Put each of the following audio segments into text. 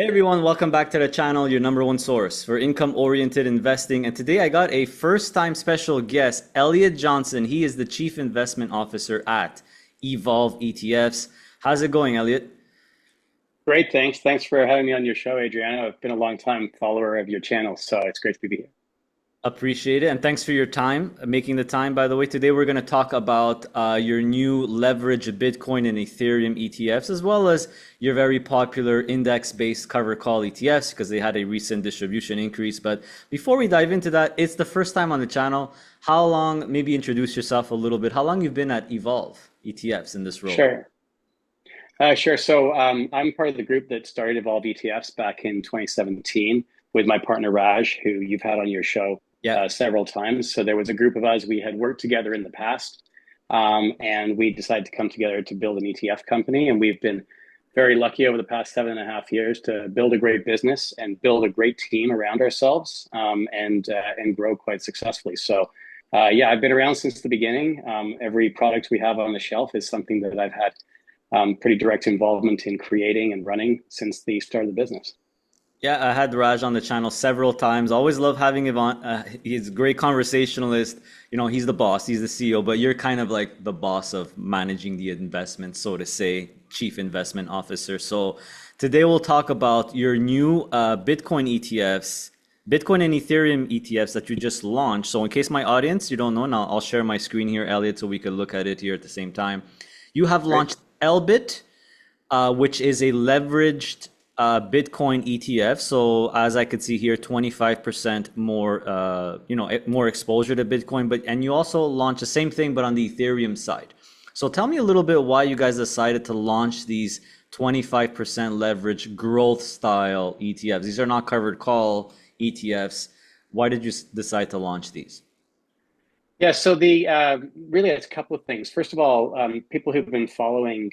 Hey everyone, welcome back to the channel, your number one source for income-oriented investing. And today I got a first-time special guest, Elliot Johnson. He is the Chief Investment Officer at Evolve ETFs. How's it going, Elliot? Great, thanks. Thanks for having me on your show, Adriano. I've been a long time follower of your channel, so it's great to be here. Appreciate it. And thanks for your time, making the time, by the way. Today we're going to talk about your new leverage Bitcoin and Ethereum ETFs, as well as your very popular index-based cover call ETFs, because they had a recent distribution increase. But before we dive into that, it's the first time on the channel. How long, maybe introduce yourself a little bit. How long you've been at Evolve ETFs in this role? Sure. Sure. I'm part of the group that started Evolve ETFs back in 2017 with my partner Raj, who you've had on your show Yeah. several times. So there was a group of us. We had worked together in the past, and we decided to come together to build an ETF company. And we've been very lucky over the past 7.5 years to build a great business and build a great team around ourselves, and grow quite successfully. Yeah, I've been around since the beginning. Every product we have on the shelf is something that I've had pretty direct involvement in creating and running since the start of the business. Yeah, I had Raj on the channel several times. Always love having him on. He's a great conversationalist. You know, he's the boss, he's the CEO, but you're kind of like the boss of managing the investment, so to say, chief investment officer. So today we'll talk about your new Bitcoin ETFs, Bitcoin and Ethereum ETFs that you just launched. So in case my audience, you don't know, now I'll share my screen here, Elliot, so we can look at it here at the same time. You have Great. launched LBIT, which is a leveraged Bitcoin ETF. So as I could see here, 25% more, more exposure to Bitcoin. But and you also launched the same thing, but on the Ethereum side. So tell me a little bit why you guys decided to launch these 25% leverage growth style ETFs. These are not covered call ETFs. Why did you decide to launch these? Yeah, so the really it's a couple of things. First of all, people who've been following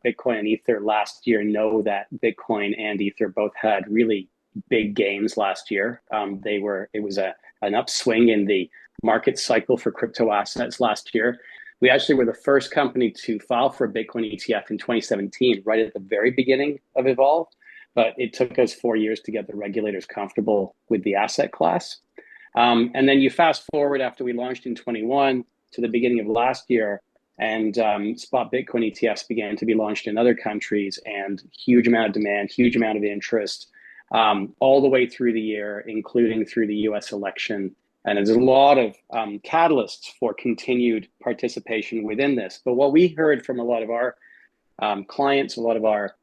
Bitcoin and Ether last year know that Bitcoin and Ether both had really big gains last year. It was an upswing in the market cycle for crypto assets last year. We actually were the first company to file for a Bitcoin ETF in 2017, right at the very beginning of Evolve, but it took us 4 years to get the regulators comfortable with the asset class. And then you fast forward after we launched in 21 to the beginning of last year, and spot Bitcoin ETFs began to be launched in other countries, and huge amount of demand, huge amount of interest, all the way through the year, including through the US election. And there's a lot of catalysts for continued participation within this. But what we heard from a lot of our clients, a lot of our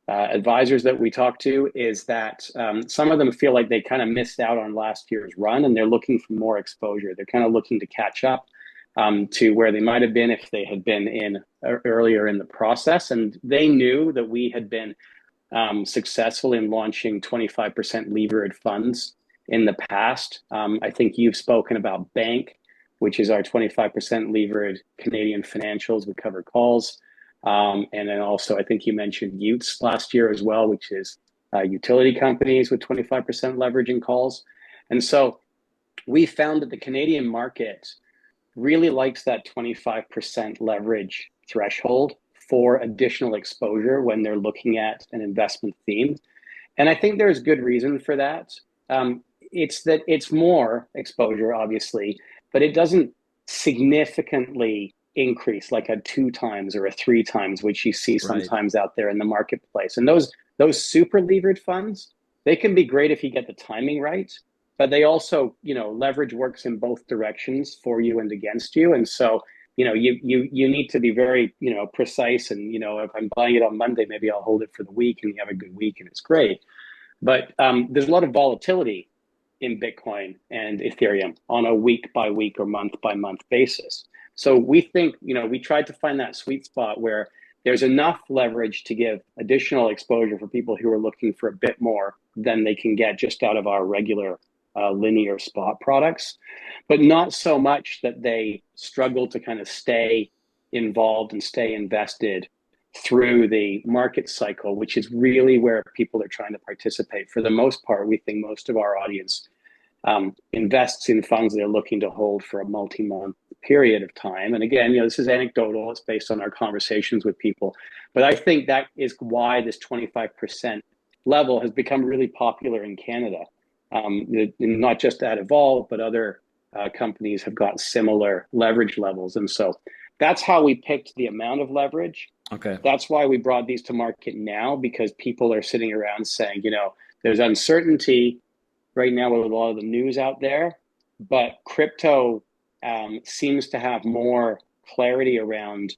advisors that we talk to, is that some of them feel like they kind of missed out on last year's run, and they're looking for more exposure. They're kind of looking to catch up to where they might have been if they had been in earlier in the process. And they knew that we had been successful in launching 25% levered funds in the past. I think you've spoken about Bank, which is our 25% levered Canadian financials with covered calls. And then also, I think you mentioned Utes last year as well, which is utility companies with 25% leverage in calls. And so we found that the Canadian market really likes that 25% leverage threshold for additional exposure when they're looking at an investment theme. And I think there's good reason for that. It's that it's more exposure, obviously, but it doesn't significantly increase like a 2 times or a 3 times, which you see Right. sometimes out there in the marketplace. And those super levered funds, they can be great if you get the timing right, but they also, leverage works in both directions for you and against you. And so, you need to be very, precise. And, if I'm buying it on Monday, maybe I'll hold it for the week and you have a good week and it's great. But there's a lot of volatility in Bitcoin and Ethereum on a week by week or month by month basis. So we think, we tried to find that sweet spot where there's enough leverage to give additional exposure for people who are looking for a bit more than they can get just out of our regular linear spot products, but not so much that they struggle to kind of stay involved and stay invested through the market cycle, which is really where people are trying to participate. For the most part, we think most of our audience invests in funds they're looking to hold for a multi-month period of time. And again, this is anecdotal. It's based on our conversations with people. But I think that is why this 25% level has become really popular in Canada. Not just at Evolve, but other companies have got similar leverage levels. And so that's how we picked the amount of leverage. Okay. That's why we brought these to market now, because people are sitting around saying, there's uncertainty right now with a lot of the news out there, but crypto seems to have more clarity around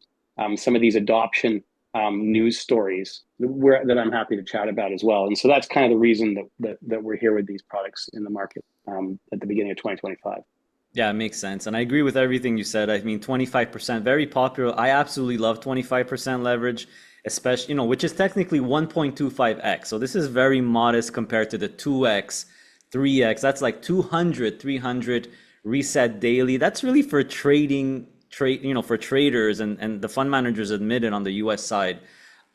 some of these adoption news stories that I'm happy to chat about as well. And so that's kind of the reason that we're here with these products in the market at the beginning of 2025. Yeah, it makes sense. And I agree with everything you said. I mean, 25%, very popular. I absolutely love 25% leverage, especially, which is technically 1.25x. So this is very modest compared to the 2x, 3x. That's like 200, 300 reset daily. That's really for for traders and the fund managers admitted on the US side.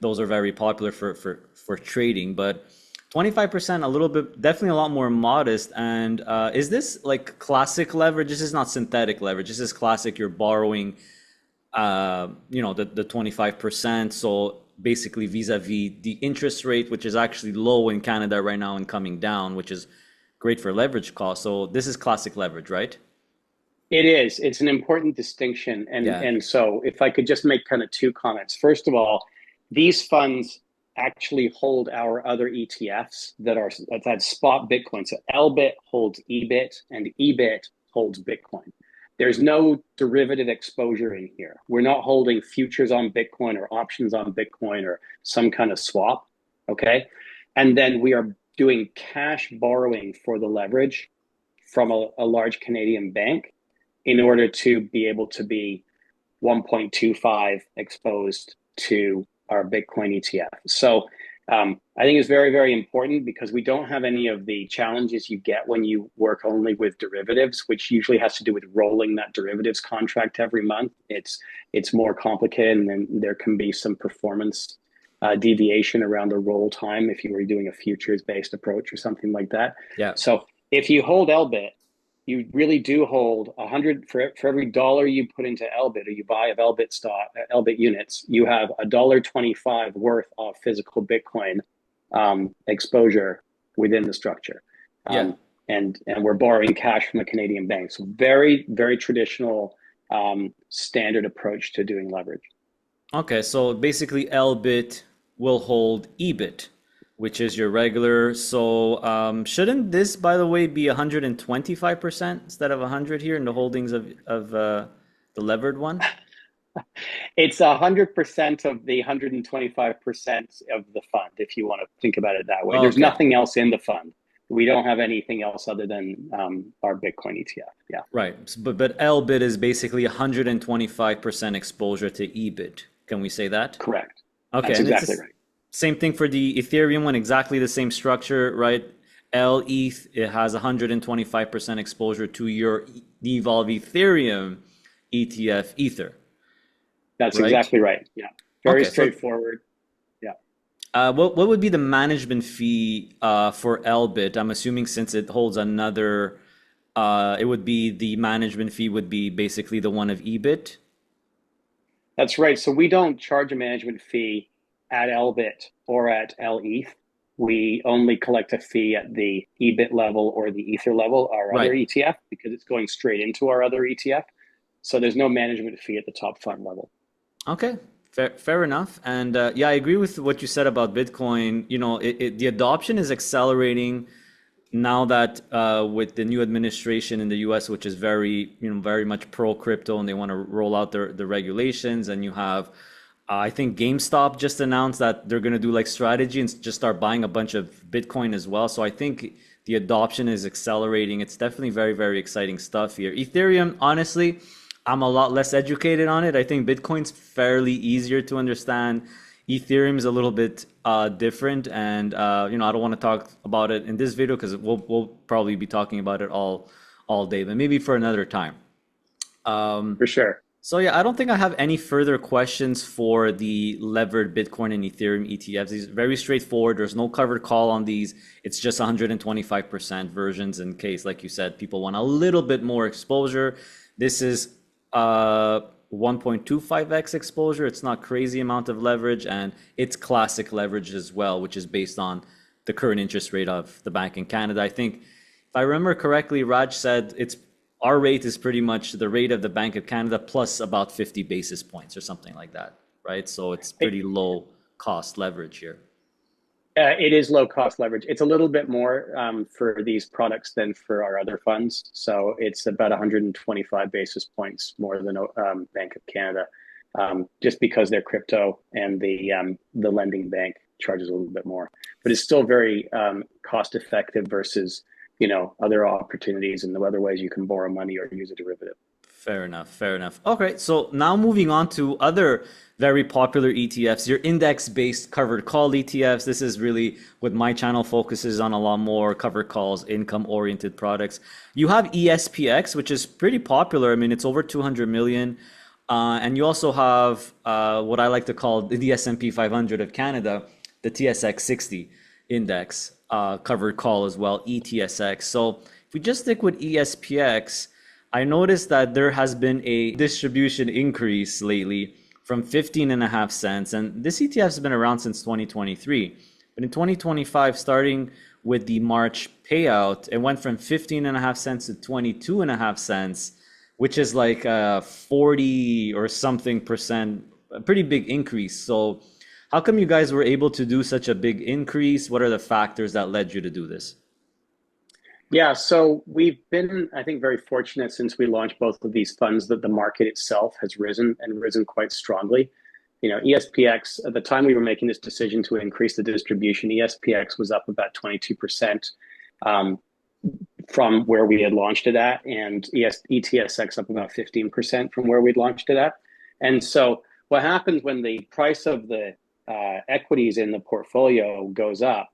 Those are very popular for trading, but 25%, a little bit, definitely a lot more modest. And is this like classic leverage? This is not synthetic leverage. This is classic. You're borrowing, the 25%. So basically vis-a-vis the interest rate, which is actually low in Canada right now and coming down, which is great for leverage costs. So this is classic leverage, right? It is. It's an important distinction. Yeah. And so if I could just make kind of two comments. First of all, these funds actually hold our other ETFs that spot Bitcoin. So LBIT holds EBIT and EBIT holds Bitcoin. There's no derivative exposure in here. We're not holding futures on Bitcoin or options on Bitcoin or some kind of swap. Okay. And then we are doing cash borrowing for the leverage from a large Canadian bank in order to be able to be 1.25 exposed to our Bitcoin ETF. So I think it's very, very important because we don't have any of the challenges you get when you work only with derivatives, which usually has to do with rolling that derivatives contract every month. It's more complicated, and then there can be some performance deviation around the roll time if you were doing a futures-based approach or something like that. Yeah. So if you hold LBIT, you really do hold 100 for every dollar you put into LBIT or you buy of LBIT units, you have $1.25 worth of physical Bitcoin exposure within the structure. And we're borrowing cash from a Canadian bank. So very, very traditional standard approach to doing leverage. Okay, so basically LBIT will hold EBIT, which is your regular. So shouldn't this, by the way, be 125% instead of 100 here in the holdings of the levered one? It's 100% of the 125% of the fund, if you want to think about it that way. There's nothing else in the fund. We don't have anything else other than our Bitcoin ETF. Yeah. Right. But LBIT is basically 125% exposure to EBIT. Can we say that? Correct. Okay. That's exactly right. Same thing for the Ethereum one, exactly the same structure, right? LETH, it has 125% exposure to your Evolve Ethereum ETF Ether. That's exactly right. Yeah. Very straightforward. Yeah. What would be the management fee for LBIT? I'm assuming since it holds another, it would be the management fee would be basically the one of EBIT. That's right. So we don't charge a management fee at LBIT or at LETH. We only collect a fee at the EBIT level or the Ether level, our other ETF, because it's going straight into our other ETF. So there's no management fee at the top fund level. Okay, fair enough. And yeah, I agree with what you said about Bitcoin. The adoption is accelerating now that with the new administration in the US, which is very much pro crypto, and they want to roll out the regulations. And you have, I think GameStop just announced that they're going to do like strategy and just start buying a bunch of Bitcoin as well. So I think the adoption is accelerating. It's definitely very, very exciting stuff here. Ethereum, honestly, I'm a lot less educated on it. I think Bitcoin's fairly easier to understand. Ethereum is a little bit different, and I don't want to talk about it in this video because we'll probably be talking about it all day, but maybe for another time. For sure. So yeah, I don't think I have any further questions for the levered Bitcoin and Ethereum ETFs. These are very straightforward. There's no covered call on these. It's just 125% versions in case, like you said, people want a little bit more exposure. This is 1.25x exposure. It's not crazy amount of leverage, and it's classic leverage as well, which is based on the current interest rate of the bank in Canada. I think if I remember correctly, Raj said it's our rate is pretty much the rate of the Bank of Canada plus about 50 basis points or something like that, right? So it's pretty low cost leverage here. It is low cost leverage. It's a little bit more for these products than for our other funds. So it's about 125 basis points more than Bank of Canada, just because they're crypto and the lending bank charges a little bit more. But it's still very cost effective versus other opportunities and the other ways you can borrow money or use a derivative. Fair enough. Fair enough. Okay, so now moving on to other very popular ETFs, your index-based covered call ETFs. This is really what my channel focuses on a lot more, covered calls, income-oriented products. You have ESPX, which is pretty popular. I mean, it's over 200 million. And you also have what I like to call the S&P 500 of Canada, the TSX 60 index, covered call as well, ETSX. So if we just stick with ESPX, I noticed that there has been a distribution increase lately from 15.5 cents. And this ETF has been around since 2023. But in 2025, starting with the March payout, it went from 15.5 cents to 22.5 cents, which is like 40 or something percent, a pretty big increase. So how come you guys were able to do such a big increase? What are the factors that led you to do this? Yeah, so we've been, I think, very fortunate since we launched both of these funds that the market itself has risen and risen quite strongly. ESPX, at the time we were making this decision to increase the distribution, ESPX was up about 22% from where we had launched it at, and ETSX up about 15% from where we'd launched it at. And so what happens when the price of the equities in the portfolio goes up,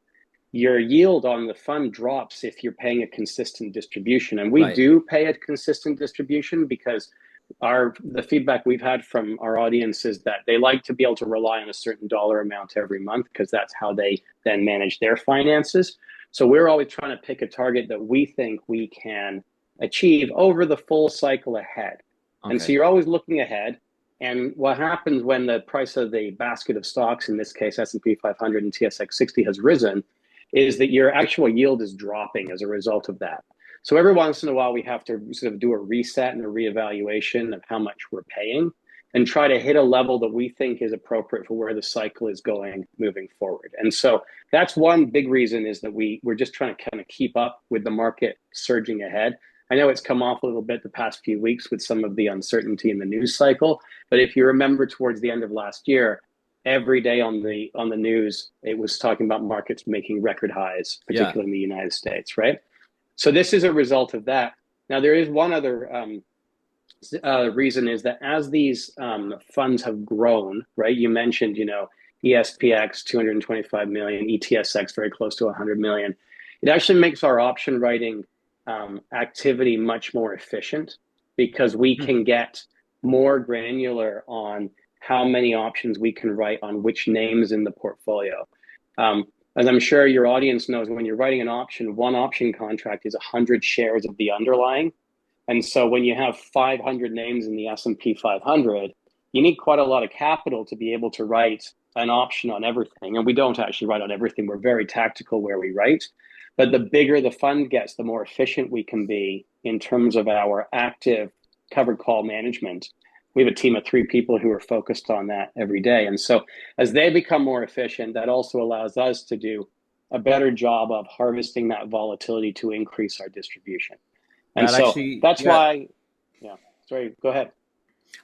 your yield on the fund drops if you're paying a consistent distribution. And we do pay a consistent distribution because the feedback we've had from our audience is that they like to be able to rely on a certain dollar amount every month because that's how they then manage their finances. So we're always trying to pick a target that we think we can achieve over the full cycle ahead. Okay. And so you're always looking ahead. And what happens when the price of the basket of stocks, in this case S&P 500 and TSX 60, has risen, is that your actual yield is dropping as a result of that. So every once in a while, we have to sort of do a reset and a reevaluation of how much we're paying and try to hit a level that we think is appropriate for where the cycle is going moving forward. And so that's one big reason, is that we're just trying to kind of keep up with the market surging ahead. I know it's come off a little bit the past few weeks with some of the uncertainty in the news cycle, but if you remember towards the end of last year, every day on the news, it was talking about markets making record highs, particularly in the United States, right? So this is a result of that. Now, there is one other reason, is that as these funds have grown, right? You mentioned, ESPX, 225 million, ETSX, very close to 100 million. It actually makes our option writing activity much more efficient because we can get more granular on how many options we can write on which names in the portfolio. As I'm sure your audience knows, when you're writing an option, one option contract is 100 shares of the underlying. And so when you have 500 names in the S&P 500, you need quite a lot of capital to be able to write an option on everything. And we don't actually write on everything. We're very tactical where we write. But the bigger the fund gets, the more efficient we can be in terms of our active covered call management. We have a team of 3 people who are focused on that every day. And so as they become more efficient, that also allows us to do a better job of harvesting that volatility to increase our distribution. And that's why, sorry, go ahead.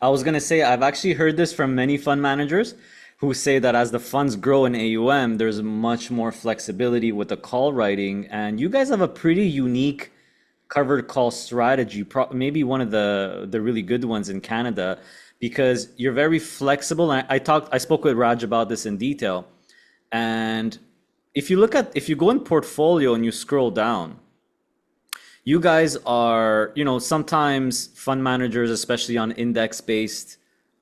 I was going to say, I've actually heard this from many fund managers who say that as the funds grow in AUM, there's much more flexibility with the call writing. And you guys have a pretty unique covered call strategy, maybe one of the really good ones in Canada, because you're very flexible. And I spoke with Raj about this in detail. And if you go in portfolio and you scroll down, you guys are, sometimes fund managers, especially on index-based,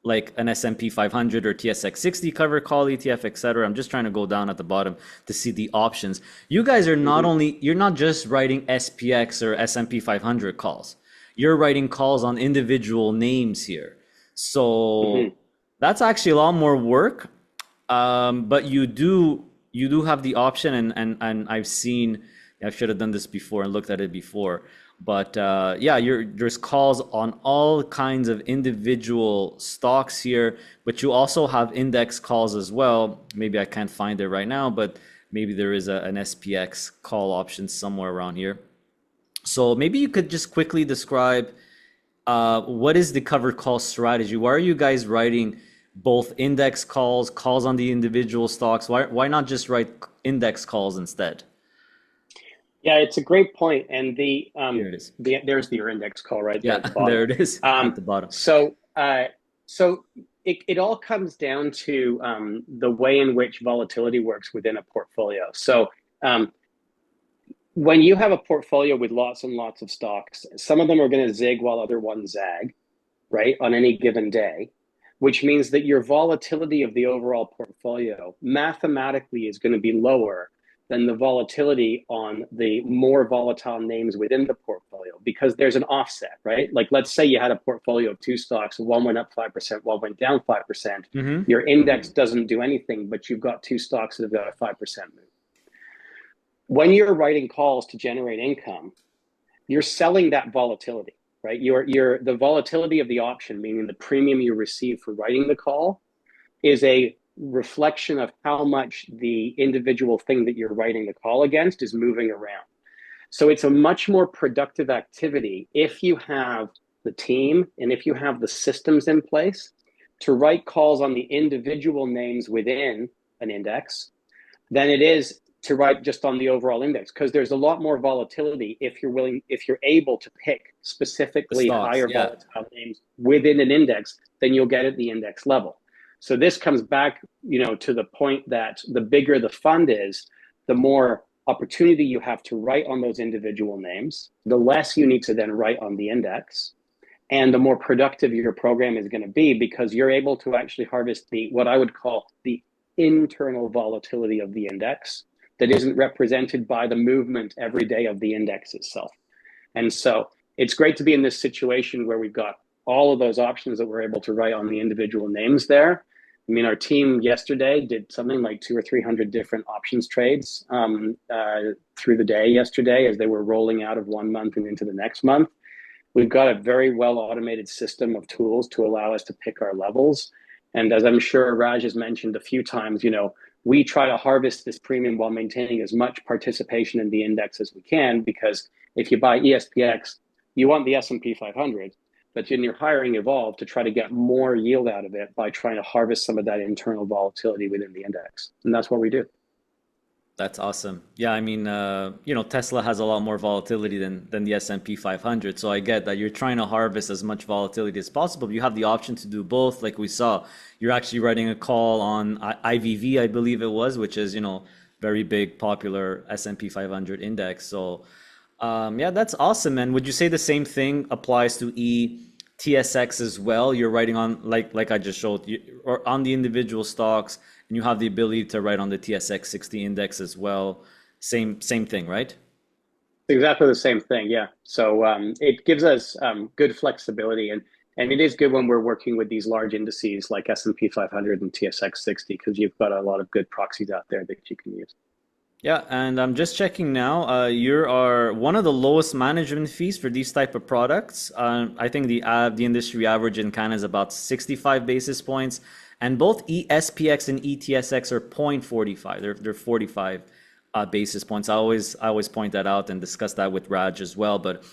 like an S&P 500 or TSX 60 cover call ETF, etc. I'm just trying to go down at the bottom to see the options. You guys are you're not just writing SPX or S&P 500 calls. You're writing calls on individual names here. So that's actually a lot more work. But you do you do have the option, and I've seen, I should have done this before and looked at it before, but yeah, there's calls on all kinds of individual stocks here, but you also have index calls as well. Maybe I can't find it right now, but maybe there is an SPX call option somewhere around here. So maybe you could just quickly describe what is the covered call strategy? Why are you guys writing both index calls, calls on the individual stocks? Why not just write index calls instead? Yeah, it's a great point. And Here it is. there's your index call right there Yeah, at the bottom. there it is at Um, the bottom. so so it all comes down to the way in which volatility works within a portfolio. So um, when you have a portfolio with lots and lots of stocks, some of them are going to zig while other ones zag, right, on any given day, which means that your volatility of the overall portfolio mathematically is going to be lower than the volatility on the more volatile names within the portfolio because there's an offset, right? Like let's say you had a portfolio of two stocks, one went up 5%, one went down 5%. Mm-hmm. Your index doesn't do anything, but you've got two stocks that have got a 5% move. When you're writing calls to generate income, you're selling that volatility, right? You're the volatility of the option, meaning the premium you receive for writing the call, is a reflection of how much the individual thing that you're writing the call against is moving around. So it's a much more productive activity if you have the team and if you have the systems in place to write calls on the individual names within an index than it is to write just on the overall index, because there's a lot more volatility if you're able to pick The specifically stocks, higher yeah. volatile names within an index than you'll get at the index level. So this comes back, to the point that the bigger the fund is, the more opportunity you have to write on those individual names, the less you need to then write on the index, and the more productive your program is going to be because you're able to actually harvest what I would call the internal volatility of the index that isn't represented by the movement every day of the index itself. And so it's great to be in this situation where we've got all of those options that we're able to write on the individual names there. I mean, our team yesterday did something like 200 or 300 different options trades through the day yesterday as they were rolling out of 1 month and into the next month. We've got a very well automated system of tools to allow us to pick our levels. And as I'm sure Raj has mentioned a few times, we try to harvest this premium while maintaining as much participation in the index as we can, because if you buy ESPX, you want the S&P 500, but then you're hiring Evolve to try to get more yield out of it by trying to harvest some of that internal volatility within the index. And that's what we do. That's awesome. Yeah, I mean, Tesla has a lot more volatility than the S&P 500. So I get that you're trying to harvest as much volatility as possible. But you have the option to do both. Like we saw, you're actually writing a call on IVV, I believe it was, which is, very big, popular S&P 500 index. So yeah, that's awesome. And would you say the same thing applies to ETSX as well? You're writing on, like I just showed you, or on the individual stocks, and you have the ability to write on the TSX 60 index as well. Same thing, right? Exactly the same thing, yeah. So it gives us good flexibility, and it is good when we're working with these large indices like S&P 500 and TSX 60 because you've got a lot of good proxies out there that you can use. Yeah, and I'm just checking now. You are one of the lowest management fees for these type of products. I think the industry average in Canada is about 65 basis points, and both ESPX and ETSX are 0.45. They're 45 basis points. I always point that out and discuss that with Raj as well. But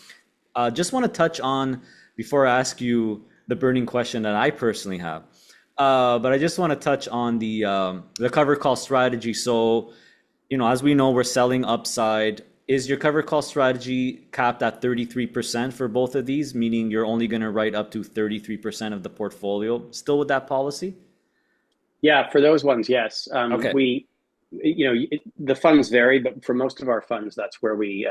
just want to touch on before I ask you the burning question that I personally have. But I just want to touch on the cover call strategy. So as we know, we're selling upside. Is your cover call strategy capped at 33% for both of these, meaning you're only going to write up to 33% of the portfolio? Still with that policy? Yeah, for those ones, yes. Okay. The funds vary, but for most of our funds, that's where we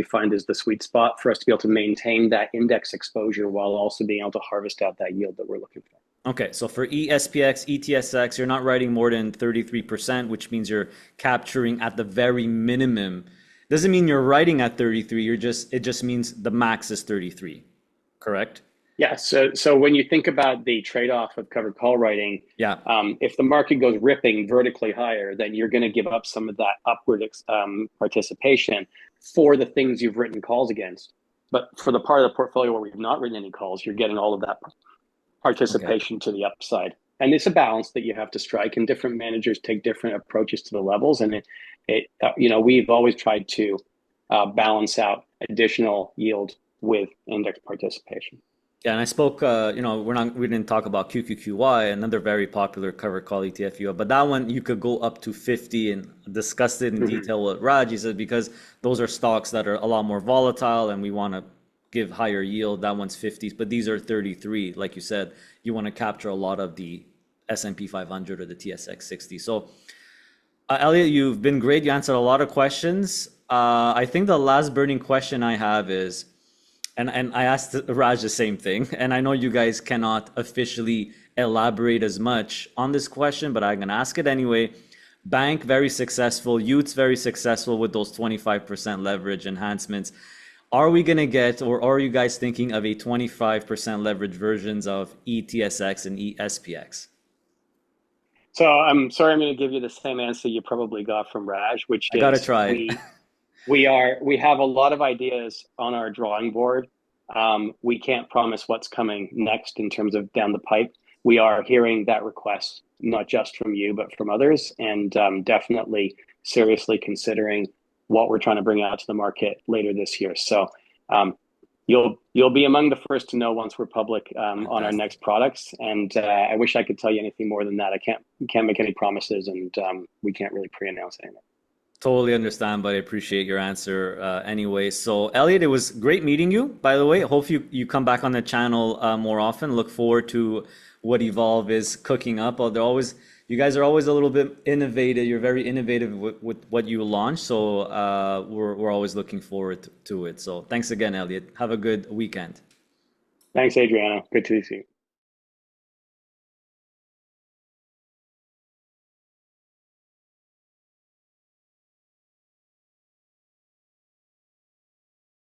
find is the sweet spot for us to be able to maintain that index exposure while also being able to harvest out that yield that we're looking for. Okay, so for ESPX, ETSX, you're not writing more than 33%, which means you're capturing at the very minimum. Doesn't mean you're writing at 33, it just means the max is 33, correct? Yeah. So when you think about the trade-off of covered call writing, Yeah. if the market goes ripping vertically higher, then you're going to give up some of that upward participation for the things you've written calls against. But for the part of the portfolio where we've not written any calls, you're getting all of that Okay. participation to the upside. And it's a balance that you have to strike, and different managers take different approaches to the levels. And we've always tried to balance out additional yield with index participation. Yeah, and I spoke, we didn't talk about QQQY, another very popular covered call ETF you have, but that one you could go up to 50 and discuss it in Mm-hmm. detail with Raj. He said because those are stocks that are a lot more volatile and we want to give higher yield. That one's 50s, but these are 33. Like you said, you want to capture a lot of the S&P 500 or the TSX 60. So, Elliot, you've been great. You answered a lot of questions. I think the last burning question I have is, and I asked Raj the same thing, and I know you guys cannot officially elaborate as much on this question, but I'm gonna ask it anyway. Bank very successful, Utes very successful with those 25% leverage enhancements. Are we gonna get, or are you guys thinking of a 25% leverage versions of ETSX and ESPX? So I'm sorry, I'm going to give you the same answer you probably got from Raj, which I gotta is try. we have a lot of ideas on our drawing board. We can't promise what's coming next in terms of down the pipe. We are hearing that request not just from you but from others, and definitely seriously considering what we're trying to bring out to the market later this year. So um, you'll be among the first to know once we're public on our Fantastic. next products. And I wish I could tell you anything more than that. I can't make any promises, and we can't really pre-announce anything. Totally understand, but I appreciate your answer anyway. So, Elliot, it was great meeting you, by the way. Hope you come back on the channel more often. Look forward to what Evolve is cooking up. You guys are always a little bit innovative. You're very innovative with what you launch. So, we're always looking forward to it. So, thanks again, Elliot. Have a good weekend. Thanks, Adriana. Good to see you.